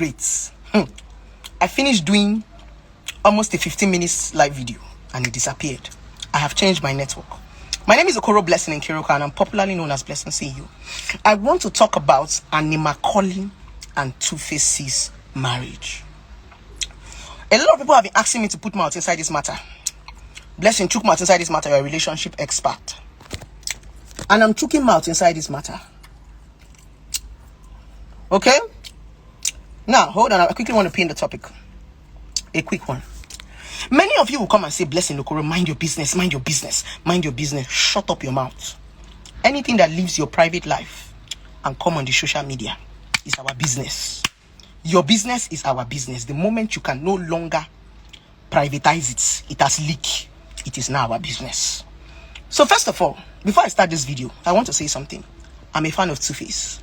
great. I finished doing almost a 15 minutes live video and it disappeared. I have changed my network. My name is BlessingCEO and I'm popularly known as BlessingCEO. I want to talk about Animakoli and Two-Face's marriage. A lot of people have been asking me to put mouth inside this matter. Blessing, chook mouth inside this matter. You're a relationship expert. And I'm choking mouth inside this matter. Okay? Now, hold on. I quickly want to pin the topic. A quick one. Many of you will come and say, Blessing Okoro, mind your business, mind your business, mind your business. Shut up your mouth. Anything that leaves your private life and come on the social media is our business. Your business is our business. The moment you can no longer privatize it, it has leaked. It is now our business. So first of all, before I start this video, I want to say something. I'm a fan of Two-Face.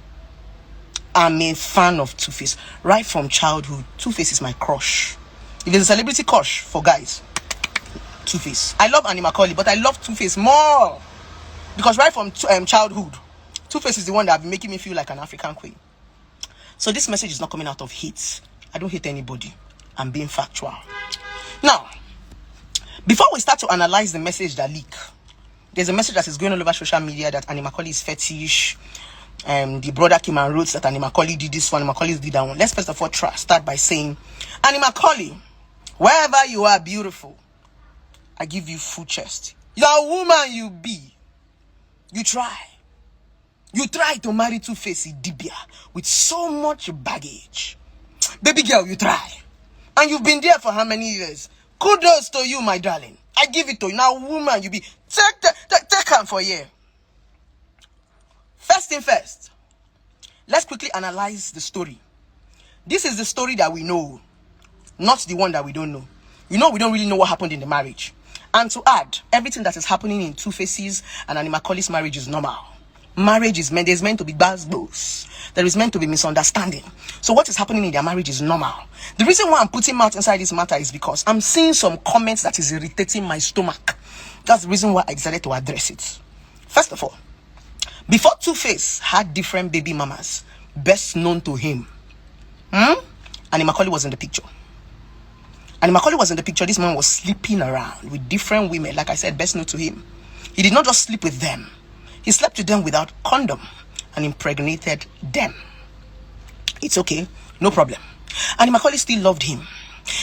I'm a fan of Two-Face. Right from childhood, Two-Face is my crush. If there's a celebrity crush for guys, Two-Face. I love Animakoli, but I love Two-Face more. Because right from childhood, Two-Face is the one that has been making me feel like an African queen. So this message is not coming out of hate. I don't hate anybody. I'm being factual. Now, before we start to analyze the message that leak, there's a message that is going all over social media that Animakoli is fetish. The brother came and wrote that Animakoli did this one, Animakoli did that one. Let's first of all start by saying, Animakoli, wherever you are, beautiful, I give you full chest. You're a woman, you be. You try. You try to marry Two-Face Idibia with so much baggage. Baby girl, you try. And you've been there for how many years? Kudos to you, my darling. I give it to you. Now, woman, you be. Take her for a year. First thing first. Let's quickly analyze the story. This is the story that we know, not the one that we don't know. You know, we don't really know what happened in the marriage. And to add, everything that is happening in Two-Face's and Animakoli's marriage is normal. Marriage is there's meant to be buzz. There is meant to be misunderstanding. So what is happening in their marriage is normal. The reason why I'm putting mouth inside this matter is because I'm seeing some comments that is irritating my stomach. That's the reason why I decided to address it. First of all, before Two-Face had different baby mamas, best known to him, Animakoli was in the picture. Animakoli was in the picture. This man was sleeping around with different women. Like I said, best known to him. He did not just sleep with them. He slept with them without condom and impregnated them. It's okay. No problem. Animakoli still loved him.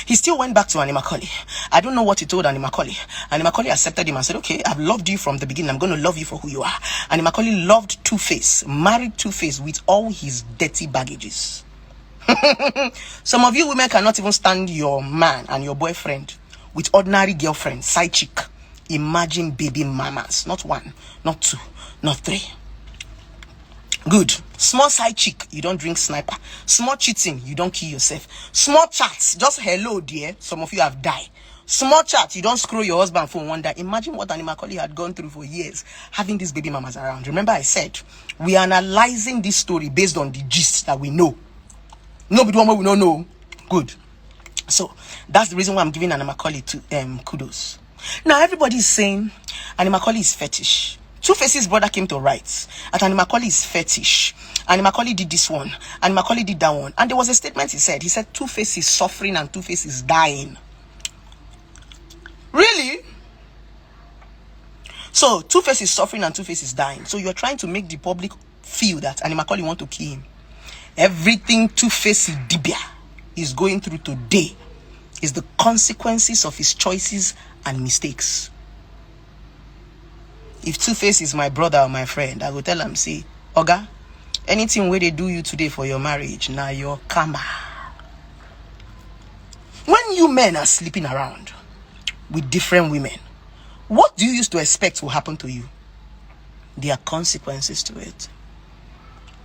He still went back to Animakoli. I don't know what he told Animakoli. Animakoli accepted him and said, okay, I've loved you from the beginning. I'm going to love you for who you are. Animakoli loved Two-Face, married Two-Face with all his dirty baggages. Some of you women cannot even stand your man and your boyfriend with ordinary girlfriend, side chick. Imagine baby mamas. Not one, not two, not three. Good. Small side chick, you don't drink sniper. Small cheating, you don't kill yourself. Small chats, just hello dear. Some of you have died. Small chat, you don't scroll your husband phone one day. Imagine what Animakoli had gone through for years, having these baby mamas around. Remember I said, we are analyzing this story based on the gist that we know. Nobody one we don't know. Good. So, that's the reason why I'm giving Animakoli to kudos. Now, everybody is saying Animakoli is fetish. Two-Face's brother came to write that Animakoli is fetish. Animakoli did this one. Animakoli did that one. And there was a statement he said. He said Two-Face is suffering and Two-Face is dying. Really? So, Two-Face is suffering and Two-Face is dying. So, you're trying to make the public feel that Animakoli want to kill him. Everything Two-Face Idibia is going through today is the consequences of his choices and mistakes. If Two-Face is my brother or my friend, I will tell him, say, Oga, anything where they do you today for your marriage, now your karma. When you men are sleeping around with different women, what do you used to expect will happen to you? There are consequences to it.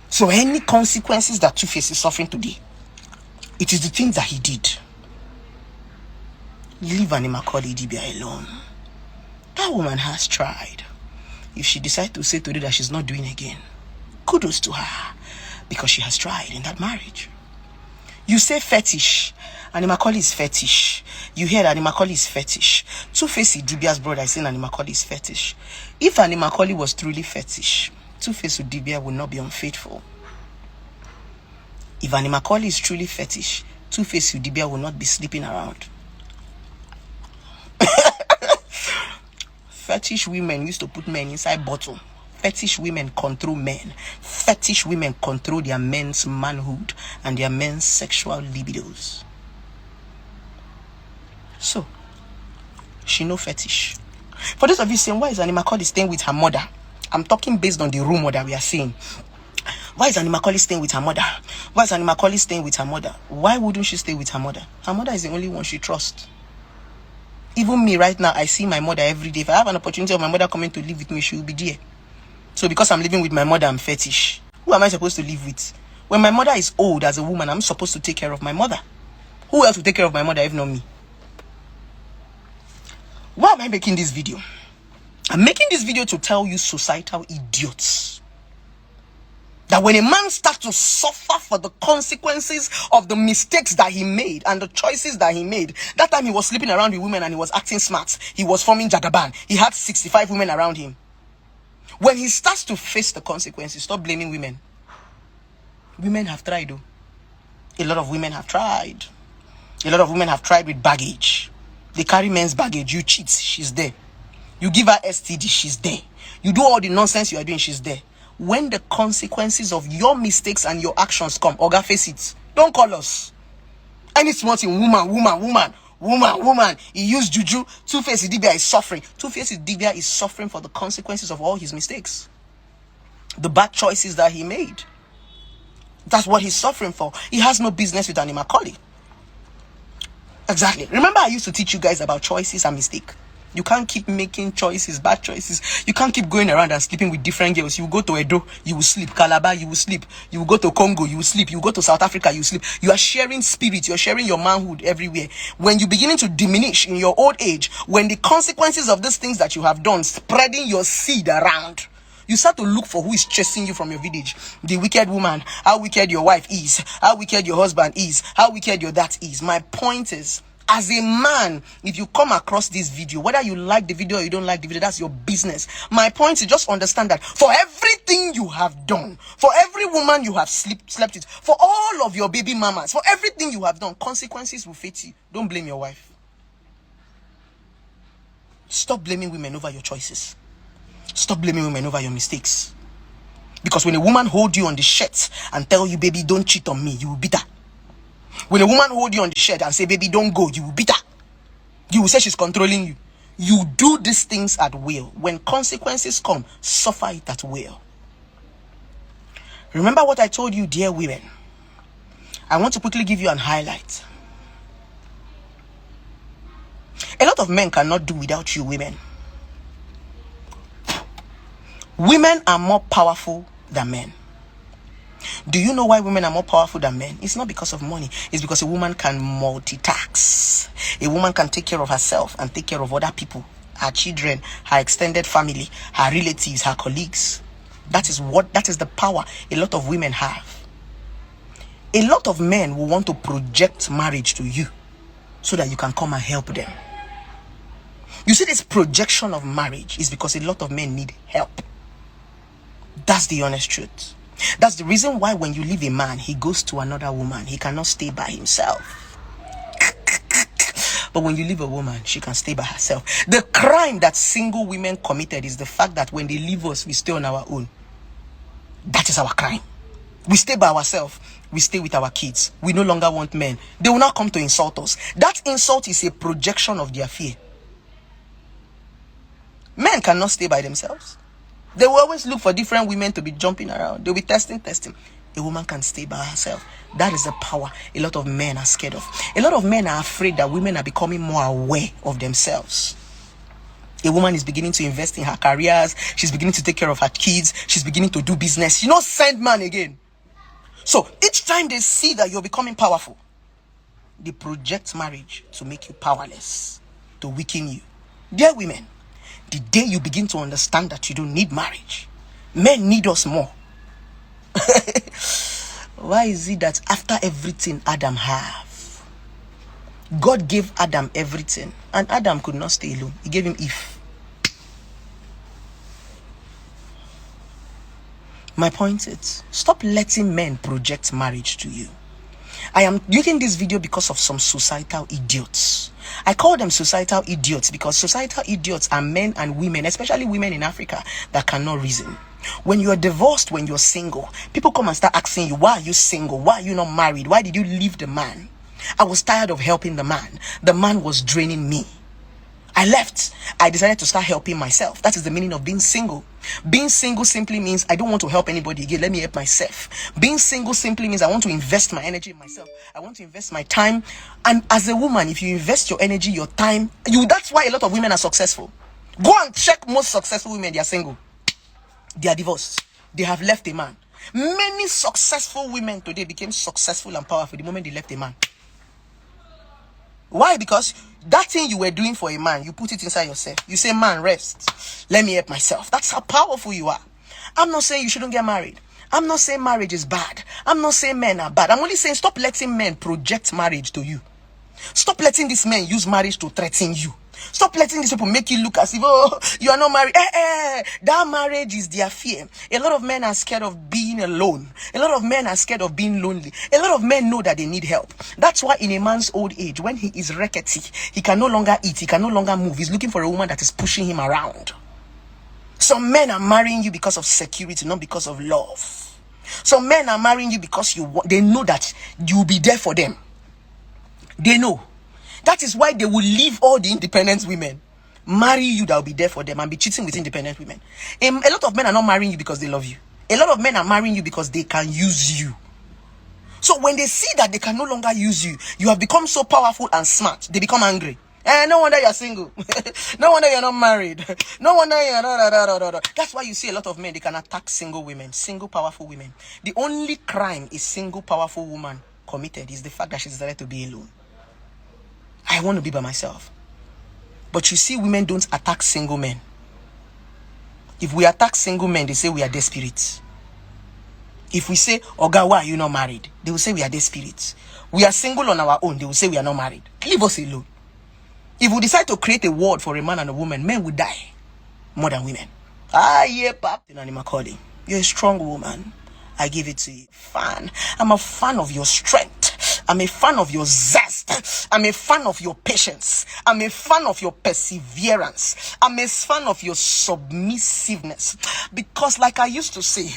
So any consequences that Two-Face is suffering today, it is the things that he did. Leave Animakoli Idibia alone. That woman has tried. If she decides to say today that she's not doing again, kudos to her, because she has tried in that marriage. You say fetish, Animakoli is fetish. You hear that Animakoli is fetish. Two-Face Idibia's brother is saying Animakoli is fetish. If Animakoli was truly fetish, Two-Face Idibia would not be unfaithful. If Annie Macaulay is truly fetish, Two-Face Idibia will not be sleeping around. Fetish women used to put men inside bottle. Fetish women control men. Fetish women control their men's manhood and their men's sexual libidos. So, she no fetish. For those of you saying, why is Annie Macaulay staying with her mother? I'm talking based on the rumor that we are seeing. Why is Annie Macaulay staying with her mother? Why is Annie Macaulay staying with her mother? Why wouldn't she stay with her mother? Her mother is the only one she trusts. Even me right now, I see my mother every day. If I have an opportunity of my mother coming to live with me, she will be there. So because I'm living with my mother, I'm fetish. Who am I supposed to live with? When my mother is old as a woman, I'm supposed to take care of my mother. Who else will take care of my mother if not me? Why am I making this video? I'm making this video to tell you societal idiots that when a man starts to suffer for the consequences of the mistakes that he made and the choices that he made, that time he was sleeping around with women and he was acting smart. He was forming Jagaban. He had 65 women around him. When he starts to face the consequences, stop blaming women. Women have tried though. A lot of women have tried. A lot of women have tried with baggage. They carry men's baggage. You cheat, she's there. You give her STD, she's there. You do all the nonsense you are doing, she's there. When the consequences of your mistakes and your actions come, Oga, face it. Don't call us. Any small thing, woman. He used juju. Two-Face Idibia is suffering. Two-Face Idibia is suffering for the consequences of all his mistakes. The bad choices that he made. That's what he's suffering for. He has no business with Annie Macaulay. Exactly. Remember I used to teach you guys about choices and mistake. You can't keep making choices, bad choices. You can't keep going around and sleeping with different girls. You go to Edo, you will sleep. Calabar, you will sleep. You will go to Congo, you will sleep. You will go to South Africa, you will sleep. You are sharing spirit. You're sharing your manhood everywhere. When you're beginning to diminish in your old age, when the consequences of these things that you have done, spreading your seed around, you start to look for who is chasing you from your village. The wicked woman, how wicked your wife is, how wicked your husband is, how wicked your dad is. My point is, as a man, if you come across this video, whether you like the video or you don't like the video, that's your business. My point is just understand that for everything you have done, for every woman you have slept with, for all of your baby mamas, for everything you have done, consequences will face you. Don't blame your wife. Stop blaming women over your choices. Stop blaming women over your mistakes. Because when a woman hold you on the shirt and tell you, baby, don't cheat on me, you will beat her. When a woman hold you on the shirt and say, baby, don't go, you will beat her. You will say she's controlling you. You do these things at will. When consequences come, suffer it at will. Remember what I told you, dear women. I want to quickly give you an highlight. A lot of men cannot do without you, women. Women are more powerful than men. Do you know why women are more powerful than men? It's not because of money. It's because a woman can multitask. A woman can take care of herself and take care of other people, her children, her extended family, her relatives, her colleagues. That is the power a lot of women have. A lot of men will want to project marriage to you so that you can come and help them. You see, this projection of marriage is because a lot of men need help. That's the honest truth. That's the reason why when you leave a man, he goes to another woman. He cannot stay by himself. But when you leave a woman, she can stay by herself. The crime that single women committed is the fact that when they leave us, we stay on our own. That is our crime. We stay by ourselves. We stay with our kids. We no longer want men. They will not come to insult us. That insult is a projection of their fear. Men cannot stay by themselves. They will always look for different women to be jumping around. They'll be testing. A woman can stay by herself. That is the power a lot of men are scared of. A lot of men are afraid that women are becoming more aware of themselves. A woman is beginning to invest in her careers. She's beginning to take care of her kids. She's beginning to do business. You know, send man again. So each time they see that you're becoming powerful, they project marriage to make you powerless, to weaken you. Dear women, the day you begin to understand that you don't need marriage, men need us more. Why is it that after everything Adam have, God gave Adam everything, and Adam could not stay alone? He gave him Eve. My point is, stop letting men project marriage to you. I am using this video because of some societal idiots. I call them societal idiots because societal idiots are men and women, especially women in Africa, that cannot reason. When you are divorced, when you're single, people come and start asking you, why are you single? Why are you not married? Why did you leave the man? I was tired of helping the man. The man was draining me. I left. I decided to start helping myself. That is the meaning of being single. Being single simply means I don't want to help anybody again. Let me help myself. Being single simply means I want to invest my energy in myself. I want to invest my time. And as a woman, if you invest your energy, your time, that's why a lot of women are successful. Go and check most successful women. They are single. They are divorced. They have left a man. Many successful women today became successful and powerful the moment they left a man. Why? Because that thing you were doing for a man, you put it inside yourself. You say, man, rest. Let me help myself. That's how powerful you are. I'm not saying you shouldn't get married. I'm not saying marriage is bad. I'm not saying men are bad. I'm only saying stop letting men project marriage to you. Stop letting these men use marriage to threaten you. Stop letting these people make you look as if, oh, you are not married. That marriage is their fear. A lot of men are scared of being alone. A lot of men are scared of being lonely. A lot of men know that they need help. That's why in a man's old age, when he is rickety, he can no longer eat, he can no longer move. He's looking for a woman that is pushing him around. Some men are marrying you because of security, not because of love. Some men are marrying you because they know that you'll be there for them. They know. That is why they will leave all the independent women, marry you that will be there for them, and be cheating with independent women. A lot of men are not marrying you because they love you. A lot of men are marrying you because they can use you. So when they see that they can no longer use you, you have become so powerful and smart, they become angry. No wonder you're single. No wonder you're not married. No wonder you're not. That's why you see a lot of men, they can attack single women, single powerful women. The only crime a single powerful woman committed is the fact that she decided to be alone. I want to be by myself. But you see, women don't attack single men. If we attack single men, they say we are desperate. If we say, Oga, why are you not married? They will say we are desperate. We are single on our own. They will say we are not married. Leave us alone. If we decide to create a world for a man and a woman, men will die more than women. Yeah, pap. You're a strong woman. I give it to you. I'm a fan of your strength. I'm a fan of your zest. I'm a fan of your patience. I'm a fan of your perseverance. I'm a fan of your submissiveness. Because like I used to say,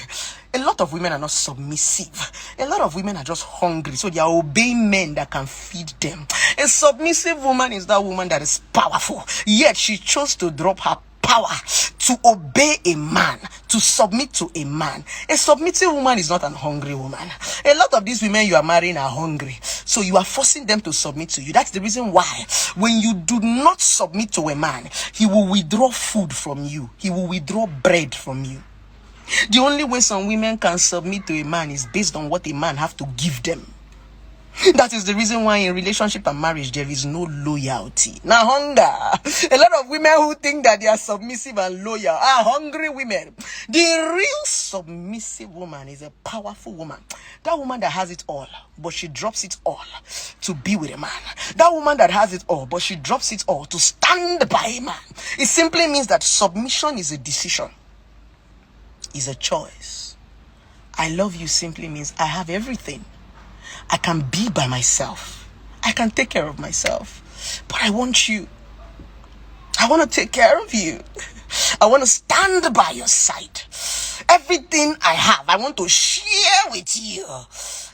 a lot of women are not submissive. A lot of women are just hungry. So they are obeying men that can feed them. A submissive woman is that woman that is powerful. Yet she chose to drop her power to obey a man, to submit to a man. A submissive woman is not an hungry woman. A lot of these women you are marrying are hungry, so you are forcing them to submit to you. That's the reason why when you do not submit to a man, he will withdraw food from you. He will withdraw bread from you. The only way some women can submit to a man is based on what a man have to give them. That is the reason why in relationship and marriage there is no loyalty. Now hunger. A lot of women who think that they are submissive and loyal are hungry women. The real submissive woman is a powerful woman. That woman that has it all, but she drops it all to be with a man. That woman that has it all, but she drops it all to stand by a man. It simply means that submission is a decision. Is a choice. I love you simply means I have everything. I can be by myself. I can take care of myself. But I want you. I want to take care of you. I want to stand by your side. Everything I have, I want to share with you.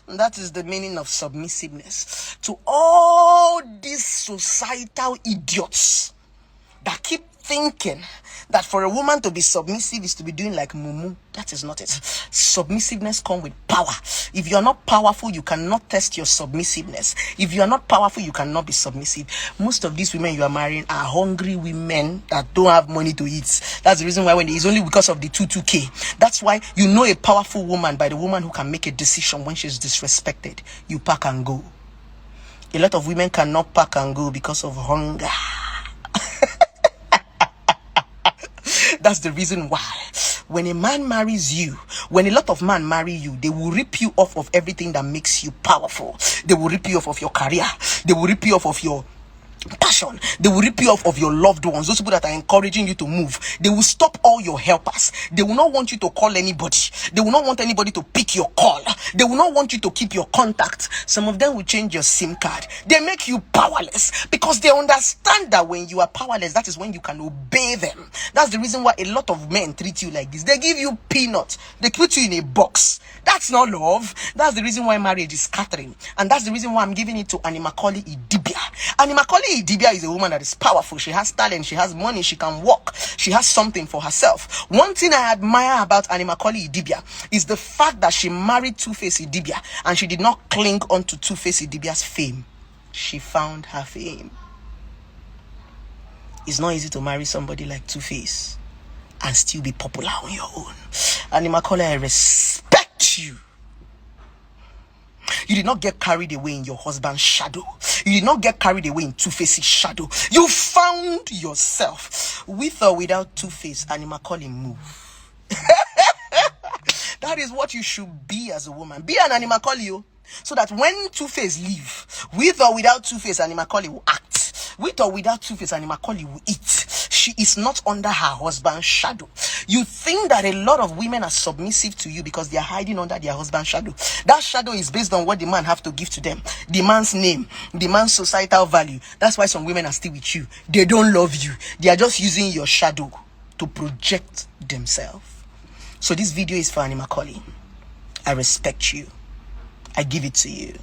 And that is the meaning of submissiveness. To all these societal idiots that keep thinking that for a woman to be submissive is to be doing like mumu. That is not it. Submissiveness comes with power. If you are not powerful, you cannot test your submissiveness. If you are not powerful, you cannot be submissive. Most of these women you are marrying are hungry women that don't have money to eat. That's the reason why it's only because of the 22K. That's why you know a powerful woman by the woman who can make a decision when she's disrespected. You pack and go. A lot of women cannot pack and go because of hunger. That's the reason why when a man marries you, when a lot of men marry you, they will rip you off of everything that makes you powerful. They will rip you off of your career. They will rip you off of your passion. They will rip you off of your loved ones, those people that are encouraging you to move. They will stop all your helpers. They will not want you to call anybody. They will not want anybody to pick your call. They will not want you to keep your contact. Some of them will change your SIM card. They make you powerless because they understand that when you are powerless, that is when you can obey them. That's the reason why a lot of men treat you like this. They give you peanuts. They put you in a box. That's not love. That's the reason why marriage is scattering. And that's the reason why I'm giving it to Animakoli Idibia. Animakoli Idibia is a woman that is powerful. She has talent. She has money. She can walk. She has something for herself. One thing I admire about Animakoli Idibia is the fact that she married Two-Face Idibia and she did not cling on to Two-Face Idibia's fame. She found her fame. It's not easy to marry somebody like Two-Face and still be popular on your own. Animakoli, I respect you. You did not get carried away in your husband's shadow. You did not get carried away in Two-Face's shadow. You found yourself. With or without Two-Face, Animakoli move. That is what you should be as a woman. Be an Animakoli, so that when Two-Face leave, with or without Two-Face, Animakoli will act. With or without Two-Face, Animakoli will eat. She is not under her husband's shadow. You think that a lot of women are submissive to you because they are hiding under their husband's shadow. That shadow is based on what the man have to give to them. The man's name, the man's societal value. That's why some women are still with you. They don't love you. They are just using your shadow to project themselves. So this video is for Animakoli. I respect you. I give it to you.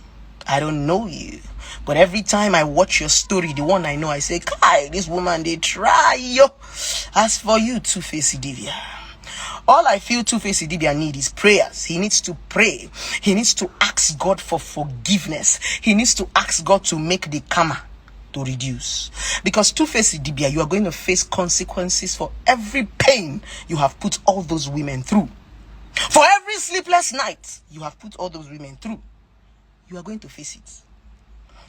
I don't know you, but every time I watch your story, the one I know, I say, Kai, this woman, they try, yo. As for you, Two-Face Idibia, all I feel Two-Face Idibia need is prayers. He needs to pray. He needs to ask God for forgiveness. He needs to ask God to make the karma to reduce. Because Two-Face Idibia, you are going to face consequences for every pain you have put all those women through. For every sleepless night you have put all those women through. You are going to face it.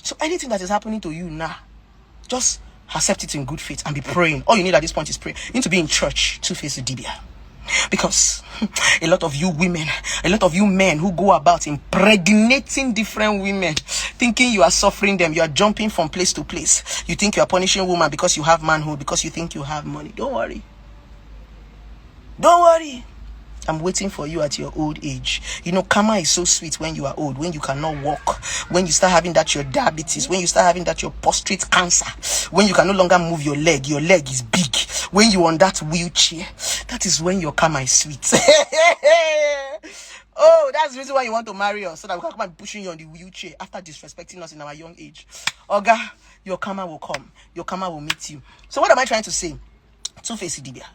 So anything that is happening to you now, just accept it in good faith and be praying. All you need at this point is prayer. You need to be in church, Two-Face Idibia. Because a lot of you women, a lot of you men who go about impregnating different women, thinking you are suffering them, you are jumping from place to place. You think you are punishing woman because you have manhood, because you think you have money. Don't worry. Don't worry. I'm waiting for you at your old age. You know, karma is so sweet when you are old, when you cannot walk, when you start having that your diabetes, when you start having that your prostate cancer, when you can no longer move your leg is big, when you're on that wheelchair. That is when your karma is sweet. Oh, that's the reason why you want to marry us, so that we can come and be pushing you on the wheelchair after disrespecting us in our young age. Oga, your karma will come. Your karma will meet you. So what am I trying to say? Two-Face Idibia.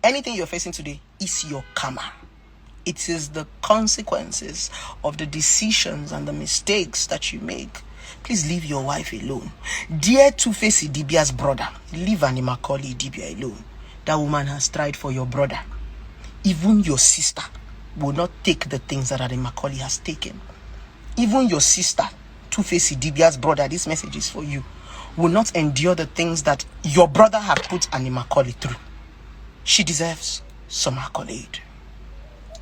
Anything you're facing today is your karma. It is the consequences of the decisions and the mistakes that you make. Please leave your wife alone. Dear Two-Face Idibia's brother, leave Animakoli Idibia alone. That woman has tried for your brother. Even your sister will not take the things that Animakoli has taken. Even your sister, Two-Face Idibia's brother, this message is for you, will not endure the things that your brother have put Animakoli through. She deserves some accolade.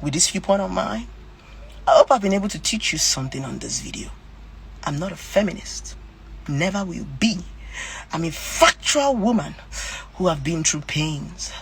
With this viewpoint of mine, I hope I've been able to teach you something on this video. I'm not a feminist. Never will be. I'm a factual woman who have been through pains,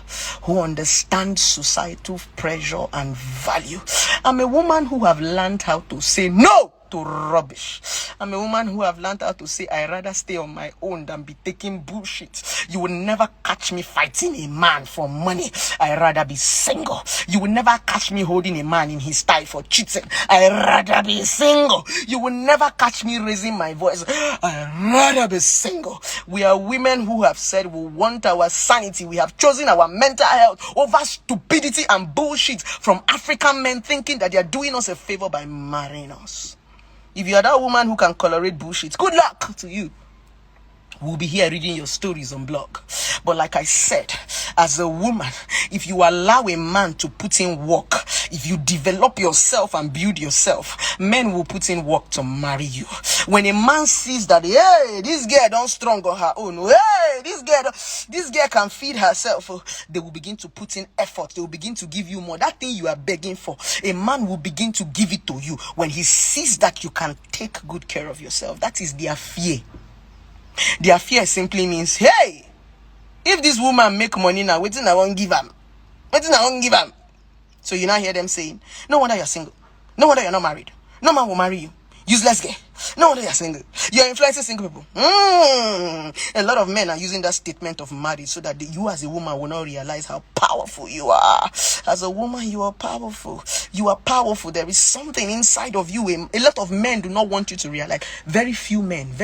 who understands societal pressure and value. I'm a woman who have learned how to say no to rubbish. I'm a woman who have learned how to say I'd rather stay on my own than be taking bullshit. You will never catch me fighting a man for money. I'd rather be single. You will never catch me holding a man in his tie for cheating. I'd rather be single. You will never catch me raising my voice. I'd rather be single. We are women who have said we want our sanity. We have chosen our mental health over stupidity and bullshit from African men thinking that they are doing us a favor by marrying us. If you are that woman who can tolerate bullshit, good luck to you. We'll be here reading your stories on blog. But like I said, as a woman, if you allow a man to put in work, if you develop yourself and build yourself, men will put in work to marry you. When a man sees that, hey, this girl don't strong on her own, hey, this girl can feed herself, they will begin to put in effort. They will begin to give you more. That thing you are begging for, a man will begin to give it to you when he sees that you can take good care of yourself. That is their fear. Their fear simply means, hey, if this woman make money now, wetin I won't give am? Wetin I won't give am? So you now hear them saying, no wonder you're single. No wonder you're not married. No man will marry you. Useless girl. No wonder you're single. You're influencing single people. A lot of men are using that statement of marriage so that you as a woman will not realize how powerful you are. As a woman, you are powerful. You are powerful. There is something inside of you. A lot of men do not want you to realize. Very few men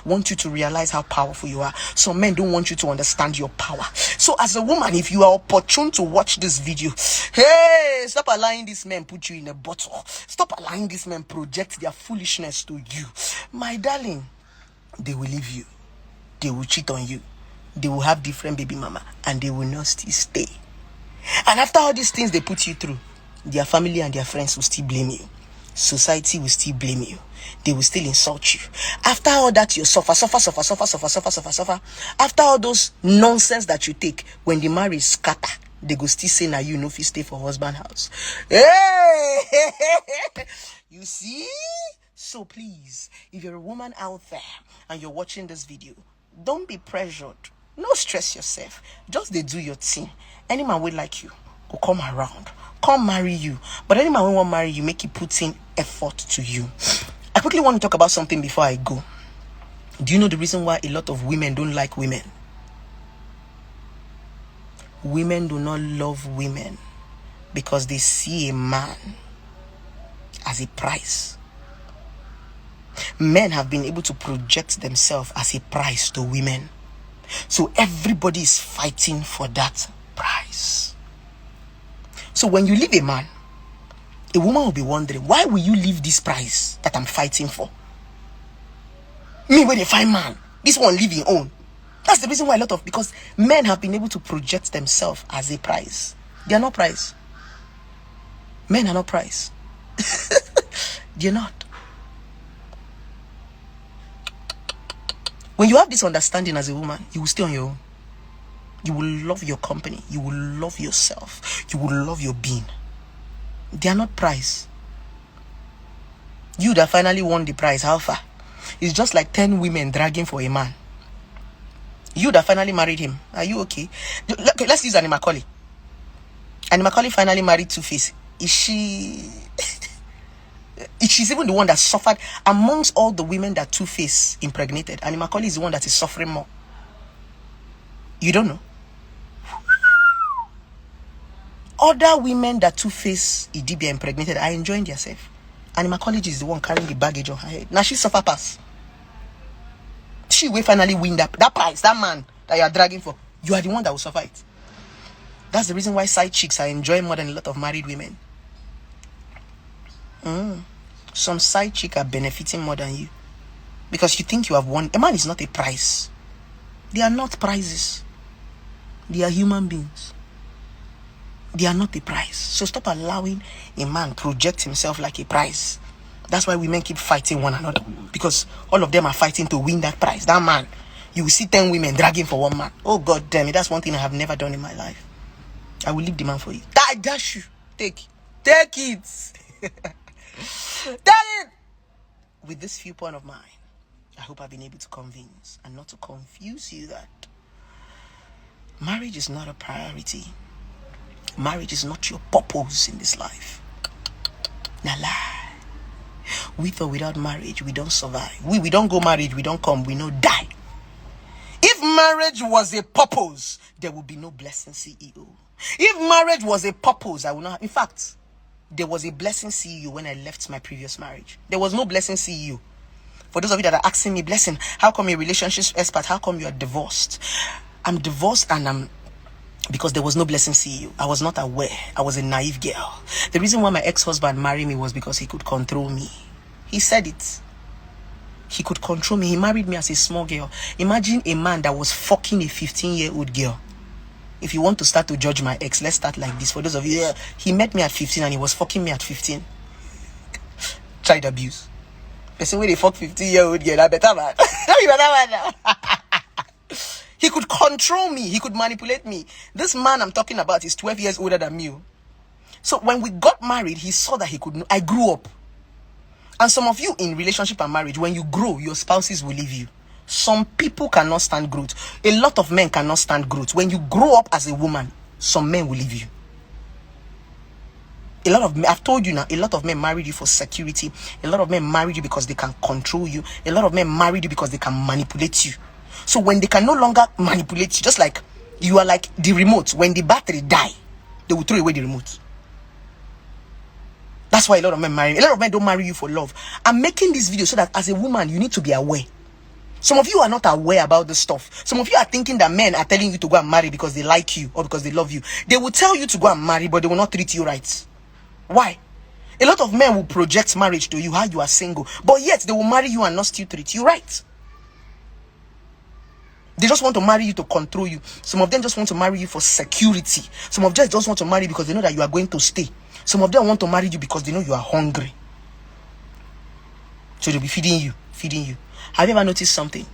want you to realize how powerful you are. Some men don't want you to understand your power. So as a woman, if you are opportune to watch this video, hey, stop allowing these men put you in a bottle. Stop allowing these men project their foolishness to you. My darling, they will leave you. They will cheat on you. They will have different baby mama, and they will not still stay. And after all these things they put you through, their family and their friends will still blame you. Society will still blame you. They will still insult you. After all that, you suffer. After all those nonsense that you take, when the marriage scatter, they go still say, now you know if you stay for husband house. Hey! You see? So please, if you're a woman out there and you're watching this video, don't be pressured. No stress yourself. Just they do your thing. Any man will like you will come around, come marry you. But any man will want marry you, make it put in effort to you. I quickly want to talk about something before I go. Do you know the reason why a lot of women don't like women? Women do not love women because they see a man as a prize. Men have been able to project themselves as a prize to women. So everybody is fighting for that prize. So when you leave a man, a woman will be wondering, why will you leave this prize that I'm fighting for? Me, when they find man, this one leave his own. That's the reason why because men have been able to project themselves as a prize. They are not prize. Men are not prize. They're not. When you have this understanding as a woman, you will stay on your own. You will love your company. You will love yourself. You will love your being. They are not prize. You that finally won the prize, how far? It's just like 10 women dragging for a man. You that finally married him, are you okay? Let's use Annie Macaulay. Annie Macaulay finally married Two-Face. Is she... She's even the one that suffered amongst all the women that Two-Face impregnated. Annie Macaulay is the one that is suffering more. You don't know. Other women that Two-Face Idibia impregnated are enjoying themselves. Annie Macaulay is the one carrying the baggage on her head. Now she suffer pass. She will finally win that prize, that man that you are dragging for. You are the one that will suffer it. That's the reason why side chicks are enjoying more than a lot of married women. Some side chick are benefiting more than you because you think you have won. A man is not a prize. They are not prizes. They are human beings. They are not a prize. So stop allowing a man project himself like a prize. That's why women keep fighting one another, because all of them are fighting to win that prize. That man, you will see 10 women dragging for one man. Oh God damn it, that's one thing I have never done in my life. I will leave the man for you. I dash you. Take it. Take it. With this viewpoint of mine, I hope I've been able to convince and not to confuse you that marriage is not a priority. Marriage is not your purpose in this life. Now lie. With or without marriage, we don't survive. We don't go marriage, we don't come, we no die. If marriage was a purpose, there would be no BlessingCEO. If marriage was a purpose, I would not have. In fact, there was a BlessingCEO when I left my previous marriage. There was no BlessingCEO. For those of you that are asking me, Blessing, how come you're a relationship expert? How come you're divorced? I'm divorced and because there was no BlessingCEO. I was not aware. I was a naive girl. The reason why my ex-husband married me was because he could control me. He said it. He could control me. He married me as a small girl. Imagine a man that was fucking a 15-year-old girl. If you want to start to judge my ex, let's start like this. For those of you, he met me at 15 and he was fucking me at 15. Child abuse. Person where they fuck 15-year-old girl, I better man. Don't be better man now. He could control me. He could manipulate me. This man I'm talking about is 12 years older than me. So when we got married, he saw that he could. I grew up. And some of you in relationship and marriage, when you grow, your spouses will leave you. Some people cannot stand growth. A lot of men cannot stand growth. When you grow up as a woman, some men will leave you. I've told you now, a lot of men married you for security. A lot of men married you because they can control you. A lot of men married you because they can manipulate you. So when they can no longer manipulate you, just like you are like the remote, when the battery die, they will throw away the remote. That's why a lot of men marry. A lot of men don't marry you for love. I'm making this video so that as a woman, you need to be aware. Some of you are not aware about this stuff. Some of you are thinking that men are telling you to go and marry because they like you or because they love you. They will tell you to go and marry, but they will not treat you right. Why? A lot of men will project marriage to you, how you are single, but yet they will marry you and not still treat you right. They just want to marry you to control you. Some of them just want to marry you for security. Some of them just want to marry you because they know that you are going to stay. Some of them want to marry you because they know you are hungry. So they'll be feeding you. Have you ever noticed something?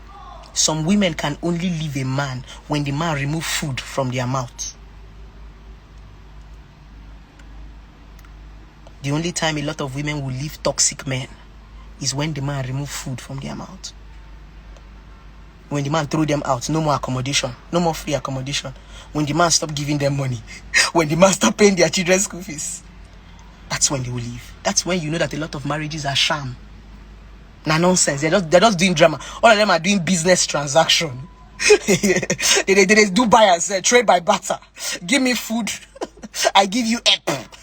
Some women can only leave a man when the man removes food from their mouth. The only time a lot of women will leave toxic men is when the man removes food from their mouth. When the man throw them out, no more accommodation, no more free accommodation. When the man stop giving them money, when the man stop paying their children's school fees, that's when they will leave. That's when you know that a lot of marriages are sham. Nah, nonsense. They're just doing drama. All of them are doing business transaction. they do buy and sell, trade by barter. Give me food, I give you app.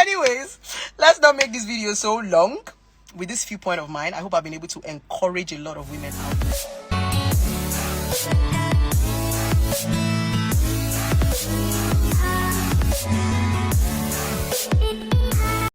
Anyways, let's not make this video so long. With this viewpoint of mine, I hope I've been able to encourage a lot of women out there.